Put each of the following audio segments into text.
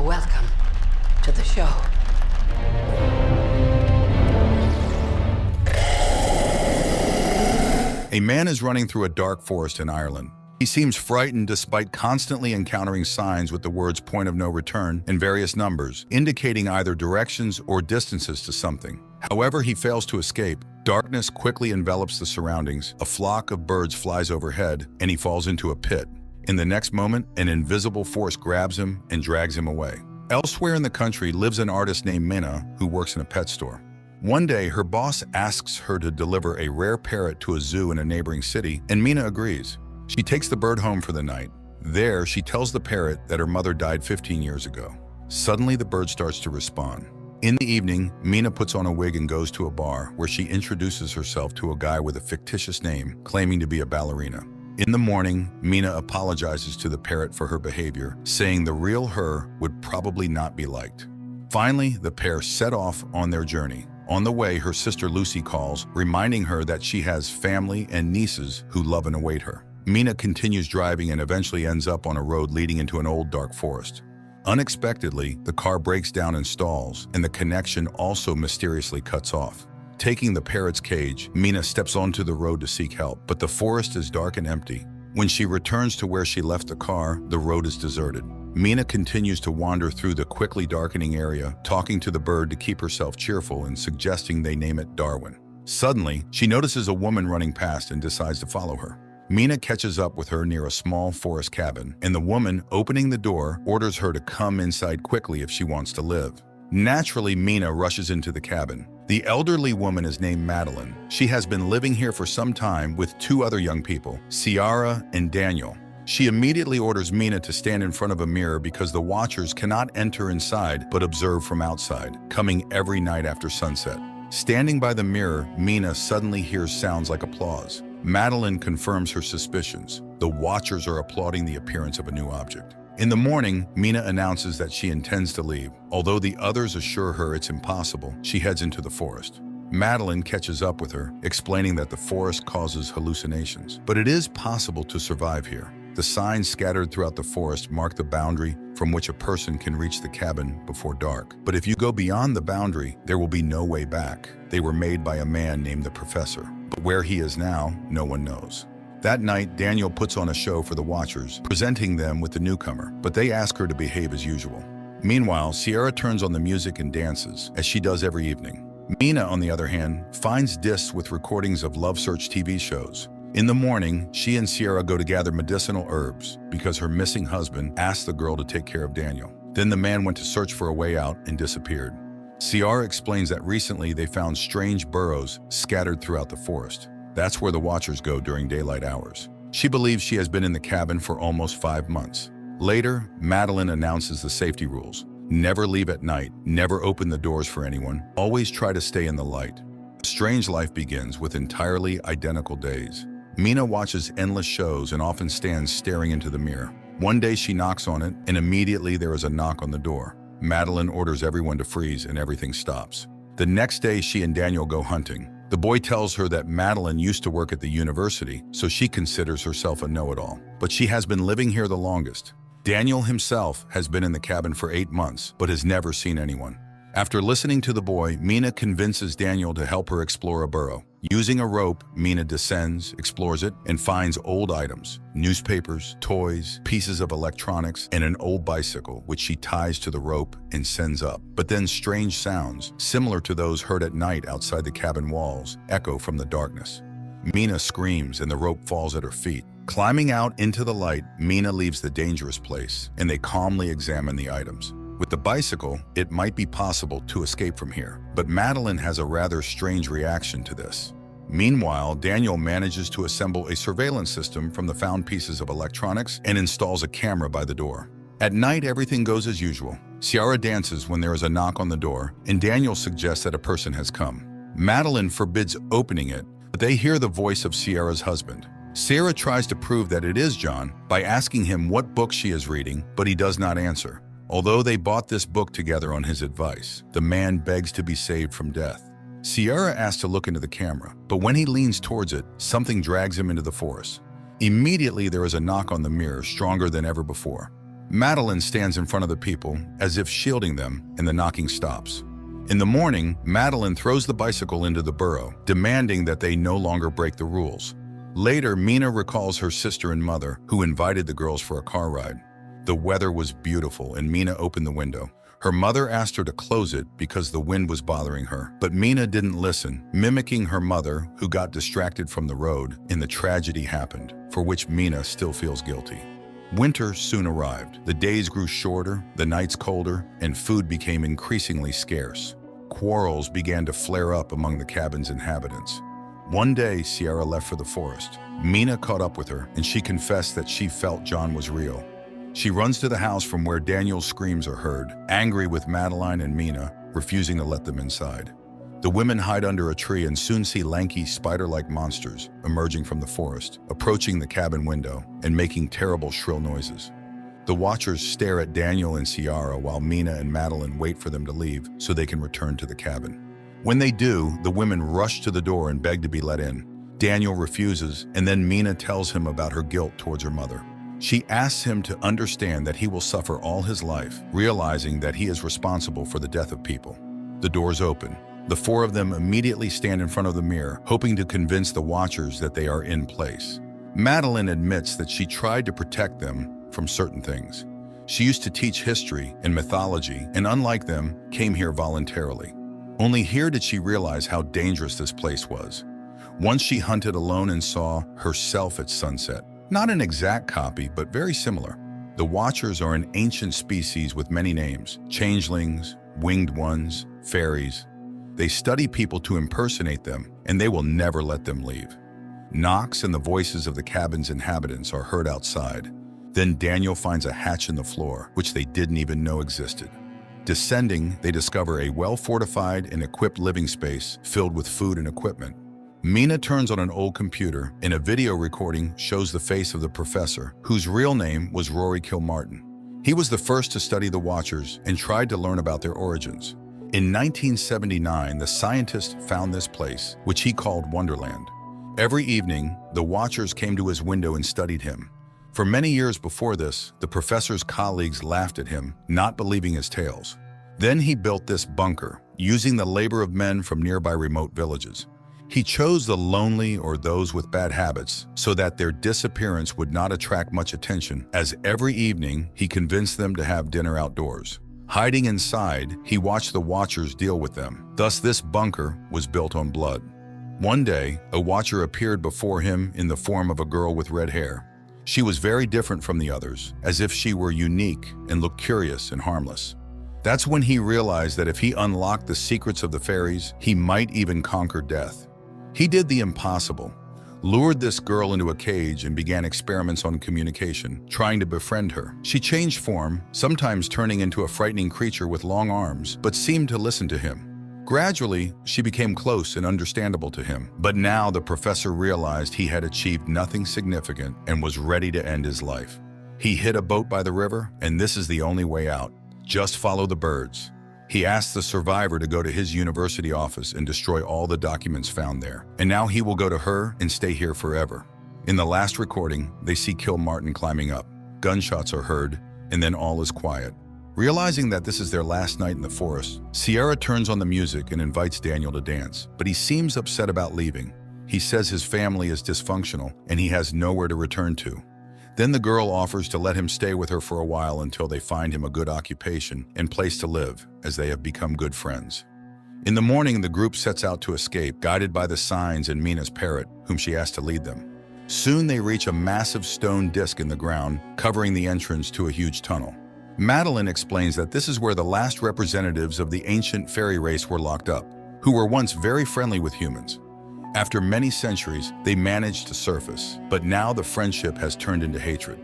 welcome to the show. A man is running through a dark forest in Ireland. He seems frightened despite constantly encountering signs with the words "point of no return" and various numbers, indicating either directions or distances to something. However, he fails to escape. Darkness quickly envelops the surroundings, a flock of birds flies overhead, and he falls into a pit. In the next moment, an invisible force grabs him and drags him away. Elsewhere in the country lives an artist named Mina who works in a pet store. One day, her boss asks her to deliver a rare parrot to a zoo in a neighboring city, and Mina agrees. She takes the bird home for the night. There, she tells the parrot that her mother died 15 years ago. Suddenly, the bird starts to respond. In the evening, Mina puts on a wig and goes to a bar where she introduces herself to a guy with a fictitious name, claiming to be a ballerina. In the morning, Mina apologizes to the parrot for her behavior, saying the real her would probably not be liked. Finally, the pair set off on their journey. On the way, her sister Lucy calls, reminding her that she has family and nieces who love and await her. Mina continues driving and eventually ends up on a road leading into an old dark forest. Unexpectedly, the car breaks down and stalls, and the connection also mysteriously cuts off. Taking the parrot's cage, Mina steps onto the road to seek help, but the forest is dark and empty. When she returns to where she left the car, the road is deserted. Mina continues to wander through the quickly darkening area, talking to the bird to keep herself cheerful and suggesting they name it Darwin. Suddenly, she notices a woman running past and decides to follow her. Mina catches up with her near a small forest cabin, and the woman, opening the door, orders her to come inside quickly if she wants to live. Naturally, Mina rushes into the cabin. The elderly woman is named Madeline. She has been living here for some time with two other young people, Ciara and Daniel. She immediately orders Mina to stand in front of a mirror because the watchers cannot enter inside but observe from outside, coming every night after sunset. Standing by the mirror, Mina suddenly hears sounds like applause. Madeline confirms her suspicions. The watchers are applauding the appearance of a new object. In the morning, Mina announces that she intends to leave. Although the others assure her it's impossible, she heads into the forest. Madeline catches up with her, explaining that the forest causes hallucinations, but it is possible to survive here. The signs scattered throughout the forest mark the boundary from which a person can reach the cabin before dark. But if you go beyond the boundary, there will be no way back. They were made by a man named the Professor, but where he is now, no one knows. That night, Daniel puts on a show for the watchers, presenting them with the newcomer, but they ask her to behave as usual. Meanwhile, Ciara turns on the music and dances, as she does every evening. Mina, on the other hand, finds discs with recordings of Love Search TV shows. In the morning, she and Ciara go to gather medicinal herbs because her missing husband asked the girl to take care of Daniel. Then the man went to search for a way out and disappeared. Ciara explains that recently they found strange burrows scattered throughout the forest. That's where the watchers go during daylight hours. She believes she has been in the cabin for almost 5 months. Later, Madeline announces the safety rules. Never leave at night, never open the doors for anyone, always try to stay in the light. A strange life begins with entirely identical days. Mina watches endless shows and often stands staring into the mirror. One day she knocks on it, and immediately there is a knock on the door. Madeline orders everyone to freeze and everything stops. The next day she and Daniel go hunting. The boy tells her that Madeline used to work at the university, so she considers herself a know-it-all. But she has been living here the longest. Daniel himself has been in the cabin for 8 months, but has never seen anyone. After listening to the boy, Mina convinces Daniel to help her explore a burrow. Using a rope, Mina descends, explores it, and finds old items, newspapers, toys, pieces of electronics, and an old bicycle, which she ties to the rope and sends up. But then strange sounds, similar to those heard at night outside the cabin walls, echo from the darkness. Mina screams and the rope falls at her feet. Climbing out into the light, Mina leaves the dangerous place, and they calmly examine the items. With the bicycle, it might be possible to escape from here, but Madeline has a rather strange reaction to this. Meanwhile, Daniel manages to assemble a surveillance system from the found pieces of electronics and installs a camera by the door. At night, everything goes as usual. Ciara dances when there is a knock on the door, and Daniel suggests that a person has come. Madeline forbids opening it, but they hear the voice of Ciara's husband. Ciara tries to prove that it is John by asking him what book she is reading, but he does not answer. Although they bought this book together on his advice, the man begs to be saved from death. Ciara asks to look into the camera, but when he leans towards it, something drags him into the forest. Immediately, there is a knock on the mirror, stronger than ever before. Madeline stands in front of the people, as if shielding them, and the knocking stops. In the morning, Madeline throws the bicycle into the burrow, demanding that they no longer break the rules. Later, Mina recalls her sister and mother, who invited the girls for a car ride. The weather was beautiful, and Mina opened the window. Her mother asked her to close it because the wind was bothering her, but Mina didn't listen, mimicking her mother, who got distracted from the road, and the tragedy happened, for which Mina still feels guilty. Winter soon arrived. The days grew shorter, the nights colder, and food became increasingly scarce. Quarrels began to flare up among the cabin's inhabitants. One day, Sierra left for the forest. Mina caught up with her, and she confessed that she felt John was real. She runs to the house from where Daniel's screams are heard, angry with Madeline and Mina, refusing to let them inside. The women hide under a tree and soon see lanky, spider-like monsters emerging from the forest, approaching the cabin window and making terrible, shrill noises. The watchers stare at Daniel and Sierra while Mina and Madeline wait for them to leave so they can return to the cabin. When they do, the women rush to the door and beg to be let in. Daniel refuses, and then Mina tells him about her guilt towards her mother. She asks him to understand that he will suffer all his life, realizing that he is responsible for the death of people. The doors open. The four of them immediately stand in front of the mirror, hoping to convince the watchers that they are in place. Madeline admits that she tried to protect them from certain things. She used to teach history and mythology, and unlike them, came here voluntarily. Only here did she realize how dangerous this place was. Once she hunted alone and saw herself at sunset. Not an exact copy, but very similar. The Watchers are an ancient species with many names: changelings, winged ones, fairies. They study people to impersonate them, and they will never let them leave. Knocks and the voices of the cabin's inhabitants are heard outside. Then Daniel finds a hatch in the floor, which they didn't even know existed. Descending, they discover a well-fortified and equipped living space filled with food and equipment. Mina turns on an old computer, and a video recording shows the face of the professor, whose real name was Rory Kilmartin. He was the first to study the Watchers and tried to learn about their origins. In 1979, the scientist found this place, which he called Wonderland. Every evening, the Watchers came to his window and studied him. For many years before this, the professor's colleagues laughed at him, not believing his tales. Then he built this bunker, using the labor of men from nearby remote villages. He chose the lonely or those with bad habits so that their disappearance would not attract much attention, as every evening he convinced them to have dinner outdoors. Hiding inside, he watched the Watchers deal with them. Thus, this bunker was built on blood. One day, a Watcher appeared before him in the form of a girl with red hair. She was very different from the others, as if she were unique and looked curious and harmless. That's when he realized that if he unlocked the secrets of the fairies, he might even conquer death. He did the impossible, lured this girl into a cage and began experiments on communication, trying to befriend her. She changed form, sometimes turning into a frightening creature with long arms, but seemed to listen to him. Gradually, she became close and understandable to him. But now the professor realized he had achieved nothing significant and was ready to end his life. He hid a boat by the river, and this is the only way out. Just follow the birds. He asked the survivor to go to his university office and destroy all the documents found there. And now he will go to her and stay here forever. In the last recording, they see Kilmartin climbing up. Gunshots are heard, and then all is quiet. Realizing that this is their last night in the forest, Sierra turns on the music and invites Daniel to dance, but he seems upset about leaving. He says his family is dysfunctional and he has nowhere to return to. Then the girl offers to let him stay with her for a while until they find him a good occupation and place to live, as they have become good friends. In the morning, the group sets out to escape, guided by the signs and Mina's parrot, whom she asked to lead them. Soon they reach a massive stone disc in the ground, covering the entrance to a huge tunnel. Madeline explains that this is where the last representatives of the ancient fairy race were locked up, who were once very friendly with humans. After many centuries, they managed to surface, but now the friendship has turned into hatred.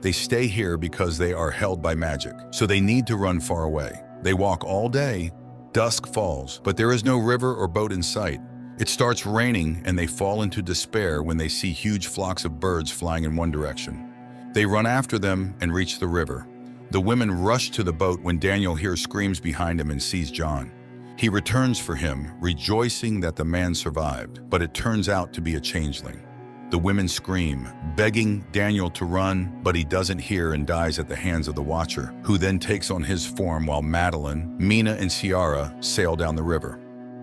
They stay here because they are held by magic, so they need to run far away. They walk all day, dusk falls, but there is no river or boat in sight. It starts raining and they fall into despair when they see huge flocks of birds flying in one direction. They run after them and reach the river. The women rush to the boat when Daniel hears screams behind him and sees John. He returns for him, rejoicing that the man survived, but it turns out to be a changeling. The women scream, begging Daniel to run, but he doesn't hear and dies at the hands of the Watcher, who then takes on his form while Madeline, Mina, and Ciara sail down the river.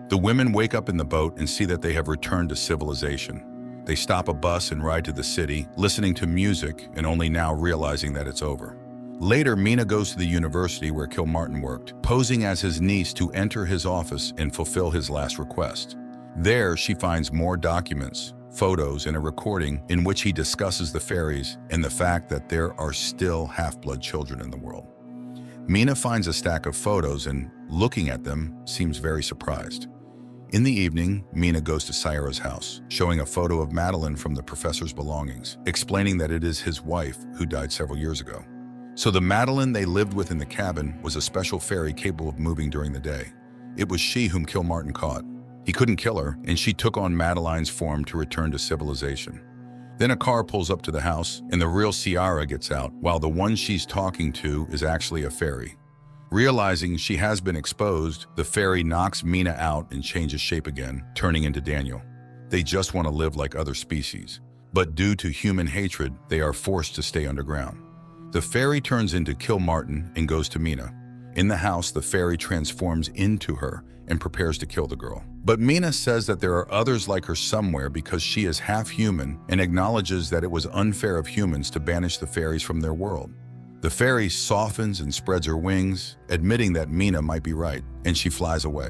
The women wake up in the boat and see that they have returned to civilization. They stop a bus and ride to the city, listening to music and only now realizing that it's over. Later, Mina goes to the university where Kilmartin worked, posing as his niece to enter his office and fulfill his last request. There, she finds more documents, photos, and a recording in which he discusses the fairies and the fact that there are still half-blood children in the world. Mina finds a stack of photos and, looking at them, seems very surprised. In the evening, Mina goes to Ciara's house, showing a photo of Madeline from the professor's belongings, explaining that it is his wife who died several years ago. So the Madeline they lived with in the cabin was a special fairy capable of moving during the day. It was she whom Kilmartin caught. He couldn't kill her, and she took on Madeline's form to return to civilization. Then a car pulls up to the house, and the real Ciara gets out, while the one she's talking to is actually a fairy. Realizing she has been exposed, the fairy knocks Mina out and changes shape again, turning into Daniel. They just want to live like other species, but due to human hatred, they are forced to stay underground. The fairy turns into Kilmartin and goes to Mina. In the house, the fairy transforms into her and prepares to kill the girl. But Mina says that there are others like her somewhere because she is half human and acknowledges that it was unfair of humans to banish the fairies from their world. The fairy softens and spreads her wings, admitting that Mina might be right, and she flies away.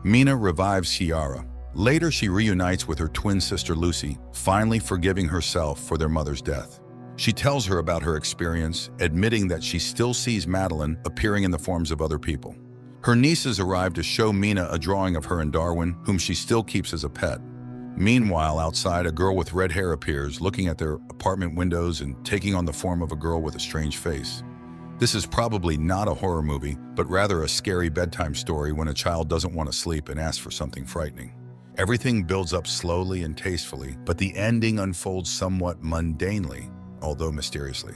Mina revives Ciara. Later, she reunites with her twin sister Lucy, finally forgiving herself for their mother's death. She tells her about her experience, admitting that she still sees Madeline appearing in the forms of other people. Her nieces arrive to show Mina a drawing of her and Darwin, whom she still keeps as a pet. Meanwhile, outside, a girl with red hair appears, looking at their apartment windows and taking on the form of a girl with a strange face. This is probably not a horror movie, but rather a scary bedtime story when a child doesn't want to sleep and asks for something frightening. Everything builds up slowly and tastefully, but the ending unfolds somewhat mundanely, although mysteriously.